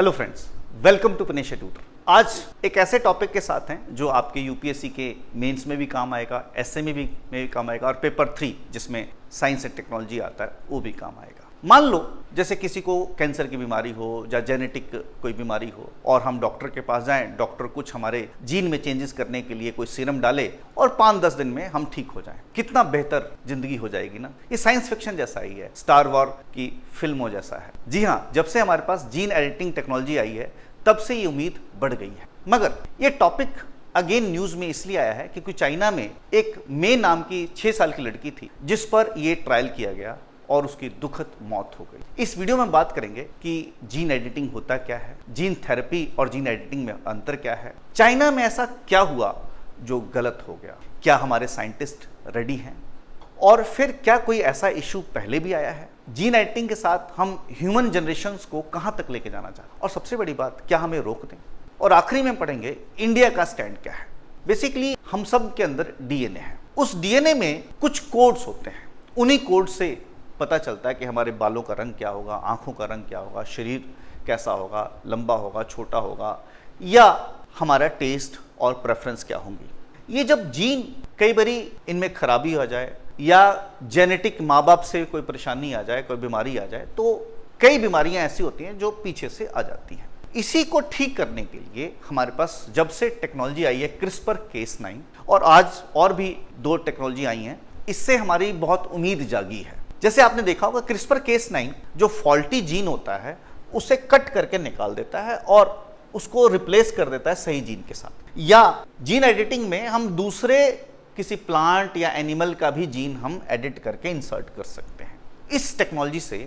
Hello friends, welcome to पनेशा tutor. आज एक ऐसे टॉपिक के साथ हैं जो आपके यूपीएससी के मेंस में भी काम आएगा, एसए में भी काम आएगा और पेपर 3 जिसमें साइंस एंड टेक्नोलॉजी आता है वो भी काम आएगा। मान लो जैसे किसी को कैंसर की बीमारी हो या जेनेटिक कोई बीमारी हो और हम डॉक्टर के पास जाएं, डॉक्टर कुछ हमारे जीन में चेंजेस करने के लिए कोई सीरम डाले और 5-10 दिन में हम ठीक हो जाएं। कितना बेहतर जिंदगी हो जाएगी ना। ये साइंस फिक्शन जैसा ही है, स्टार वॉर की फिल्मों जैसा है। जी हाँ, जब से हमारे पास जीन एडिटिंग टेक्नोलॉजी आई है तब से ये उम्मीद बढ़ गई है। मगर ये टॉपिक अगेन न्यूज में इसलिए आया है क्योंकि चाइना में एक मे नाम की 6 साल की लड़की थी जिस पर ये ट्रायल किया गया और उसकी दुखद मौत हो गई। इस वीडियो में बात करेंगे कि जीन एडिटिंग होता क्या है, जीन थेरेपी और जीन एडिटिंग में अंतर क्या है, चाइना में ऐसा क्या हुआ जो गलत हो गया, क्या हमारे साइंटिस्ट रेडी हैं और फिर क्या कोई ऐसा इशू पहले भी आया है, जीन एडिटिंग के साथ हम ह्यूमन जनरेशन्स को कहां तक लेके जाना चाहते हैं और सबसे बड़ी बात क्या हमें रोक दें, और आखिरी में पढ़ेंगे इंडिया का स्टैंड क्या है। बेसिकली हम सब के अंदर डीएनए है, उस डीएनए में कुछ कोड्स होते हैं, उन्हीं कोड से पता चलता है कि हमारे बालों का रंग क्या होगा, आंखों का रंग क्या होगा, शरीर कैसा होगा, लंबा होगा, छोटा होगा, या हमारा टेस्ट और प्रेफरेंस क्या होंगी। ये जब जीन कई बारी इनमें खराबी आ जाए या जेनेटिक माँ बाप से कोई परेशानी आ जाए, कोई बीमारी आ जाए, तो कई बीमारियां ऐसी होती हैं जो पीछे से आ जाती हैं। इसी को ठीक करने के लिए हमारे पास जब से टेक्नोलॉजी आई है CRISPR-Cas9 और आज और भी 2 टेक्नोलॉजी आई हैं, इससे हमारी बहुत उम्मीद जागी है। जैसे आपने देखा होगा CRISPR-Cas9 जो फॉल्टी जीन होता है उसे कट करके निकाल देता है और उसको रिप्लेस कर देता है सही जीन के साथ। या जीन एडिटिंग में हम दूसरे किसी प्लांट या एनिमल का भी जीन हम एडिट करके इंसर्ट कर सकते हैं। इस टेक्नोलॉजी से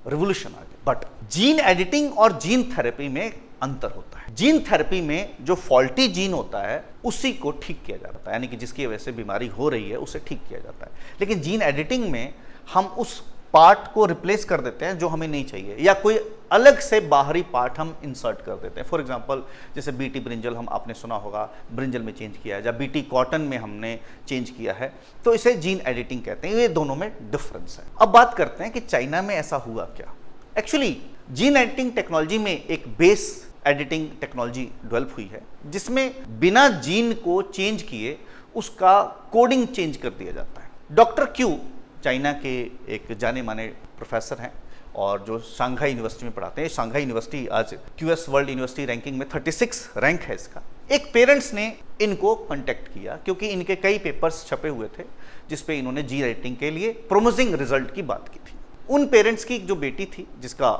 रिवोल्यूशन आ गया। बट जीन एडिटिंग और जीन थेरेपी में अंतर होता है। जीन थेरेपी में जो फॉल्टी जीन होता है उसी को ठीक किया जाता है, यानी कि जिसकी वजह से बीमारी हो रही है उसे ठीक किया जाता है। लेकिन जीन एडिटिंग में हम उस पार्ट को रिप्लेस कर देते हैं जो हमें नहीं चाहिए, या कोई अलग से बाहरी पार्ट हम इंसर्ट कर देते हैं। फॉर एग्जांपल जैसे बीटी ब्रिंजल हम आपने सुना होगा, ब्रिंजल में चेंज किया है, या बीटी कॉटन में हमने चेंज किया है, तो इसे जीन एडिटिंग कहते हैं। ये दोनों में डिफरेंस है। अब बात करते हैं कि चाइना में ऐसा हुआ क्या। एक्चुअली जीन एडिटिंग टेक्नोलॉजी में एक बेस एडिटिंग टेक्नोलॉजी डेवलप हुई है जिसमें बिना जीन को चेंज किए उसका कोडिंग चेंज कर दिया जाता है। डॉक्टर क्यू चाइना के एक जाने माने प्रोफेसर हैं और जो शंघाई यूनिवर्सिटी में पढ़ाते हैं। शंघाई यूनिवर्सिटी आज क्यूएस वर्ल्ड यूनिवर्सिटी रैंकिंग में 36 रैंक है इसका। एक पेरेंट्स ने इनको कांटेक्ट किया क्योंकि इनके कई पेपर्स छपे हुए थे जिस पे इन्होंने जीन एडिटिंग के लिए प्रोमिसिंग रिजल्ट की बात की थी। उन पेरेंट्स की जो बेटी थी जिसका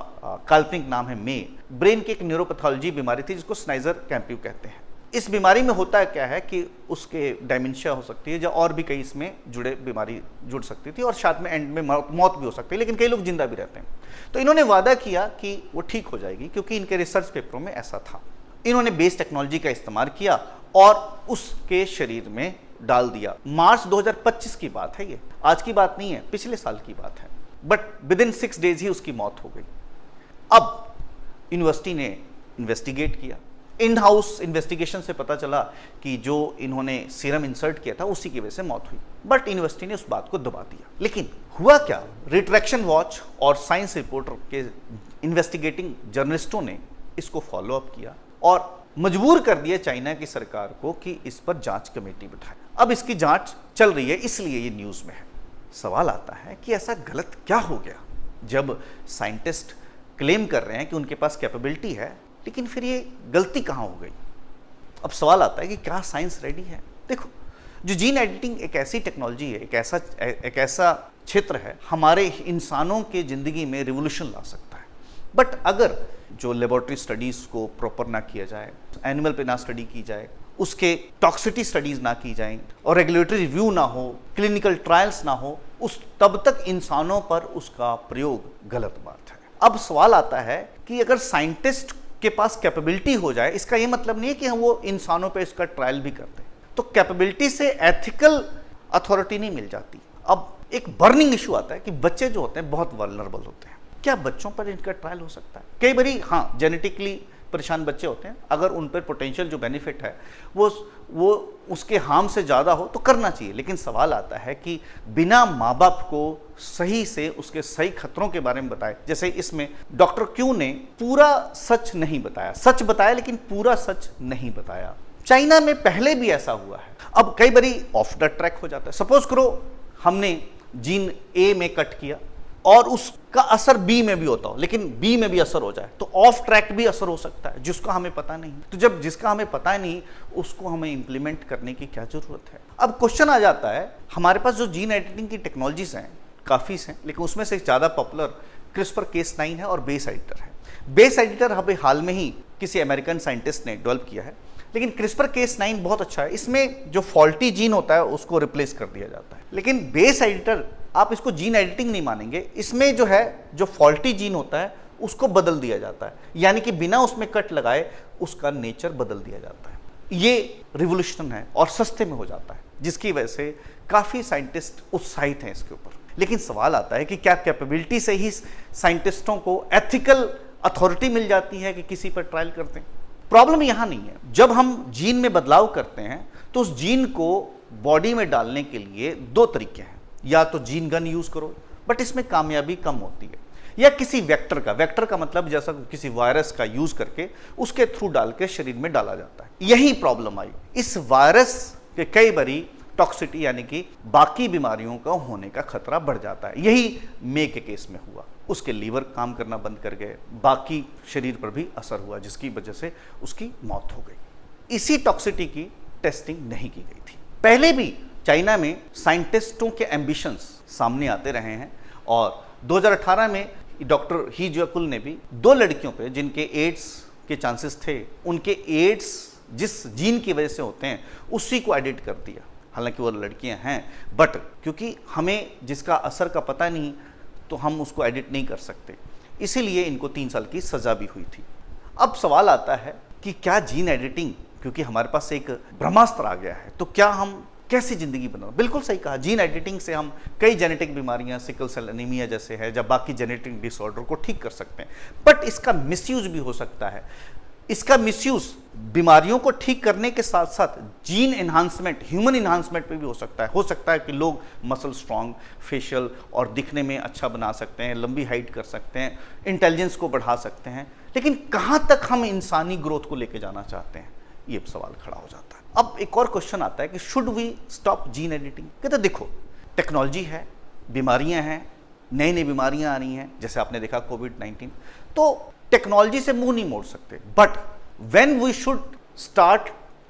काल्पनिक नाम है मे, ब्रेन की एक न्यूरोपैथोलॉजी बीमारी थी जिसको स्नाइजर कैम्प्यू कहते हैं। इस बीमारी में होता है क्या है कि उसके डायमेंशिया हो सकती है या और भी कई इसमें जुड़े बीमारी जुड़ सकती थी और साथ में एंड में मौत भी हो सकती है, लेकिन कई लोग जिंदा भी रहते हैं। तो इन्होंने वादा किया कि वो ठीक हो जाएगी क्योंकि इनके रिसर्च पेपरों में ऐसा था। इन्होंने बेस टेक्नोलॉजी का इस्तेमाल किया और उसके शरीर में डाल दिया। मार्च 2025 की बात है, ये आज की बात नहीं है, पिछले साल की बात है। बट विदिन 6 डेज ही उसकी मौत हो गई। अब यूनिवर्सिटी ने इन्वेस्टिगेट किया। इन हाउस इन्वेस्टिगेशन से पता चला कि जो इन्होंने सीरम इंसर्ट किया था उसी की वजह से मौत हुई, बट यूनिवर्सिटी ने उस बात को दबा दिया। लेकिन हुआ क्या, रिट्रैक्शन वॉच और साइंस रिपोर्टर के इन्वेस्टिगेटिंग जर्नलिस्टों ने इसको फॉलो अप किया और मजबूर कर दिया चाइना की सरकार को कि इस पर जांच कमेटी बिठाए। अब इसकी जांच चल रही है, इसलिए ये न्यूज में है। सवाल आता है कि ऐसा गलत क्या हो गया जब साइंटिस्ट क्लेम कर रहे हैं कि उनके पास कैपेबिलिटी है, लेकिन फिर ये गलती कहाँ हो गई। अब सवाल आता है कि क्या साइंस रेडी है। देखो, जो जीन एडिटिंग एक ऐसी टेक्नोलॉजी है, एक ऐसा क्षेत्र है हमारे इंसानों के जिंदगी में रिवोल्यूशन ला सकता है। बट अगर जो लेबोरेटरी स्टडीज को प्रॉपर ना किया जाए, एनिमल पे ना स्टडी की जाए, उसके टॉक्सिसिटी स्टडीज ना की जाए और रेगुलेटरी रिव्यू ना हो, क्लिनिकल ट्रायल्स ना हो, तब तक इंसानों पर उसका प्रयोग गलत बात है। अब सवाल आता है कि अगर साइंटिस्ट के पास कैपेबिलिटी हो जाए, इसका ये मतलब नहीं है कि हम वो इंसानों पे इसका ट्रायल भी करते हैं, तो कैपेबिलिटी से एथिकल अथॉरिटी नहीं मिल जाती। अब एक बर्निंग इशू आता है कि बच्चे जो होते हैं बहुत वल्नरेबल होते हैं, क्या बच्चों पर इनका ट्रायल हो सकता है। कई बारी हाँ, जेनेटिकली परेशान बच्चे होते हैं, अगर उन पर पोटेंशियल जो बेनिफिट है वो उसके हार्म से ज़्यादा हो तो करना चाहिए। लेकिन सवाल आता है कि बिना माँ बाप को सही से उसके सही खतरों के बारे में बताए, जैसे इसमें डॉक्टर क्यू ने पूरा सच नहीं बताया, सच बताया लेकिन पूरा सच नहीं बताया। चाइना में पहले भी ऐसा हुआ है, अब कई बारी ऑफ द ट्रैक हो जाता है। सपोज करो हमने जीन ए में कट किया और उसका असर बी में भी होता हो, लेकिन बी में भी असर हो जाए तो ऑफ ट्रैक भी असर हो सकता है, जिसका हमें पता नहीं। तो जब जिसका हमें पता नहीं उसको हमें इंप्लीमेंट करने की क्या जरूरत है। अब क्वेश्चन आ जाता है, हमारे पास जो जीन एडिटिंग की टेक्नोलॉजीज हैं काफ़ी हैं, लेकिन उसमें से ज़्यादा पॉपुलर CRISPR-Cas9 है और बेस एडिटर है। बेस एडिटर अभी हाल में ही किसी अमेरिकन साइंटिस्ट ने डेवलप किया है, लेकिन CRISPR-Cas9 बहुत अच्छा है। इसमें जो फॉल्टी जीन होता है उसको रिप्लेस कर दिया जाता है। लेकिन बेस एडिटर आप इसको जीन एडिटिंग नहीं मानेंगे, इसमें जो है जो फॉल्टी जीन होता है उसको बदल दिया जाता है, यानी कि बिना उसमें कट लगाए उसका नेचर बदल दिया जाता है। ये रिवोल्यूशन है और सस्ते में हो जाता है, जिसकी वजह से काफ़ी साइंटिस्ट उत्साहित हैं इसके ऊपर। लेकिन सवाल आता है कि क्या कैपेबिलिटी से ही साइंटिस्टों को एथिकल अथॉरिटी मिल जाती है कि किसी पर ट्रायल करते हैं? प्रॉब्लम यहाँ नहीं है। जब हम जीन में बदलाव करते हैं तो उस जीन को बॉडी में डालने के लिए दो तरीके हैं, या तो जीन गन यूज करो, बट इसमें कामयाबी कम होती है, या किसी वेक्टर का मतलब जैसा किसी वायरस का यूज करके उसके थ्रू डाल के शरीर में डाला जाता है। यही प्रॉब्लम आई, इस वायरस के कई बारी टॉक्सिटी यानी कि बाकी बीमारियों का होने का खतरा बढ़ जाता है। यही मे के केस में हुआ, उसके लीवर काम करना बंद कर गए, बाकी शरीर पर भी असर हुआ, जिसकी वजह से उसकी मौत हो गई। इसी टॉक्सिटी की टेस्टिंग नहीं की गई थी। पहले भी चाइना में साइंटिस्टों के एम्बिशंस सामने आते रहे हैं और 2018 में डॉक्टर ही जियाकुल ने भी 2 लड़कियों पे जिनके एड्स के चांसेस थे, उनके एड्स जिस जीन की वजह से होते हैं उसी को एडिट कर दिया। हालांकि वो लड़कियां हैं, बट क्योंकि हमें जिसका असर का पता नहीं तो हम उसको एडिट नहीं कर सकते, इसीलिए इनको 3 साल की सज़ा भी हुई थी। अब सवाल आता है कि क्या जीन एडिटिंग, क्योंकि हमारे पास एक ब्रह्मास्त्र आ गया है, तो क्या हम कैसी ज़िंदगी बना? बिल्कुल सही कहा, जीन एडिटिंग से हम कई जेनेटिक बीमारियां, सिकल सेल एनीमिया जैसे है, या बाकी जेनेटिक डिसऑर्डर को ठीक कर सकते हैं। बट इसका मिसयूज भी हो सकता है। इसका मिसयूज बीमारियों को ठीक करने के साथ साथ जीन एनहांसमेंट, ह्यूमन एनहांसमेंट पे भी हो सकता है। हो सकता है कि लोग मसल स्ट्रॉन्ग, फेशियल और दिखने में अच्छा बना सकते हैं, लंबी हाइट कर सकते हैं, इंटेलिजेंस को बढ़ा सकते हैं। लेकिन कहाँ तक हम इंसानी ग्रोथ को लेके जाना चाहते हैं, ये सवाल खड़ा हो जाता है। अब एक और क्वेश्चन आता है कि should we stop gene editing? कहते देखो, टेक्नोलॉजी है, बीमारियां हैं, नई नई बीमारियां आ रही हैं, जैसे आपने देखा कोविड-19, तो टेक्नोलॉजी से मुंह नहीं मोड़ सकते। But when we should start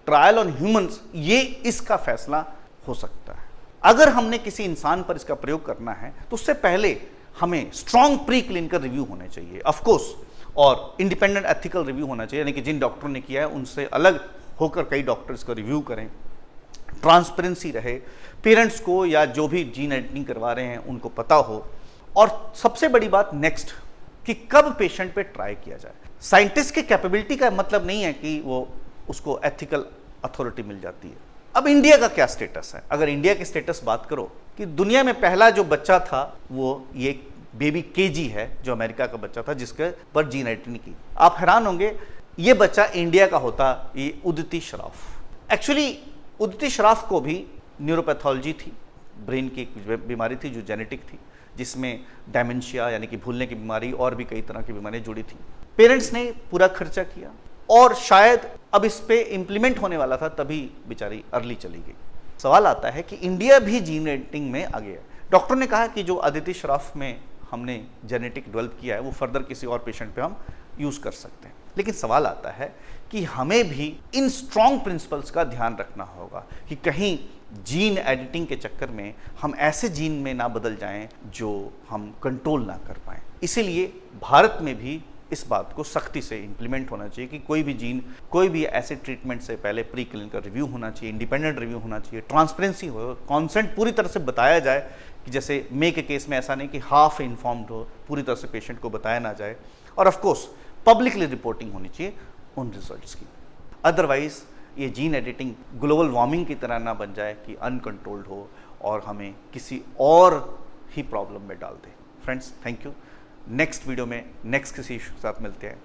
trial on humans, ये इसका फैसला हो सकता है। अगर हमने किसी इंसान पर इसका प्रयोग करना है तो उससे पहले हमें स्ट्रॉन्ग प्री क्लिनिकल रिव्यू होने चाहिए, ऑफकोर्स, और इंडिपेंडेंट एथिकल रिव्यू होना चाहिए, यानी कि जिन डॉक्टरों ने किया है उनसे अलग होकर कई डॉक्टर्स को रिव्यू करें, ट्रांसपेरेंसी रहे, पेरेंट्स को या जो भी जीन एडिटिंग करवा रहे हैं उनको पता हो, और सबसे बड़ी बात नेक्स्ट कि कब पेशेंट पे ट्राई किया जाए। साइंटिस्ट की कैपेबिलिटी का मतलब नहीं है कि वो उसको एथिकल अथॉरिटी मिल जाती है। अब इंडिया का क्या स्टेटस है? अगर इंडिया की स्टेटस बात करो कि दुनिया में पहला जो बच्चा था वो ये बेबी केजी है, जो अमेरिका का बच्चा था जिसके पर जीन एडिटिंग की। आप हैरान होंगे, ये बच्चा इंडिया का होता, ये उदिति श्रॉफ। एक्चुअली उदिति श्रॉफ को भी न्यूरोपैथोलॉजी थी, ब्रेन की बीमारी थी जो जेनेटिक थी, जिसमें डायमेंशिया यानी कि भूलने की बीमारी और भी कई तरह की बीमारियां जुड़ी थी। पेरेंट्स ने पूरा खर्चा किया और शायद अब इस पे इम्प्लीमेंट होने वाला था, तभी बेचारी अर्ली चली गई। सवाल आता है कि इंडिया भी जीन एडिटिंग में आ गया। डॉक्टर ने कहा कि जो अदिति श्रॉफ में हमने जेनेटिक डेवलप किया है वो फर्दर किसी और पेशेंट पे हम यूज़ कर सकते हैं। लेकिन सवाल आता है कि हमें भी इन स्ट्रॉन्ग प्रिंसिपल्स का ध्यान रखना होगा कि कहीं जीन एडिटिंग के चक्कर में हम ऐसे जीन में ना बदल जाएं जो हम कंट्रोल ना कर पाएं। इसीलिए भारत में भी इस बात को सख्ती से इम्प्लीमेंट होना चाहिए कि कोई भी जीन, कोई भी ऐसे ट्रीटमेंट से पहले प्री क्लिनिकल रिव्यू होना चाहिए, इंडिपेंडेंट रिव्यू होना चाहिए, ट्रांसपेरेंसी हो, कॉन्सेंट पूरी तरह से बताया जाए कि जैसे मे के केस में ऐसा नहीं कि हाफ इन्फॉर्म्ड हो, पूरी तरह से पेशेंट को बताया ना जाए, और ऑफ कोर्स पब्लिकली रिपोर्टिंग होनी चाहिए उन रिजल्ट्स की। अदरवाइज ये जीन एडिटिंग ग्लोबल वार्मिंग की तरह ना बन जाए कि अनकंट्रोल्ड हो और हमें किसी और ही प्रॉब्लम में डाल दे। Friends, thank you. Next video में नेक्स्ट किसी इशू के साथ मिलते हैं।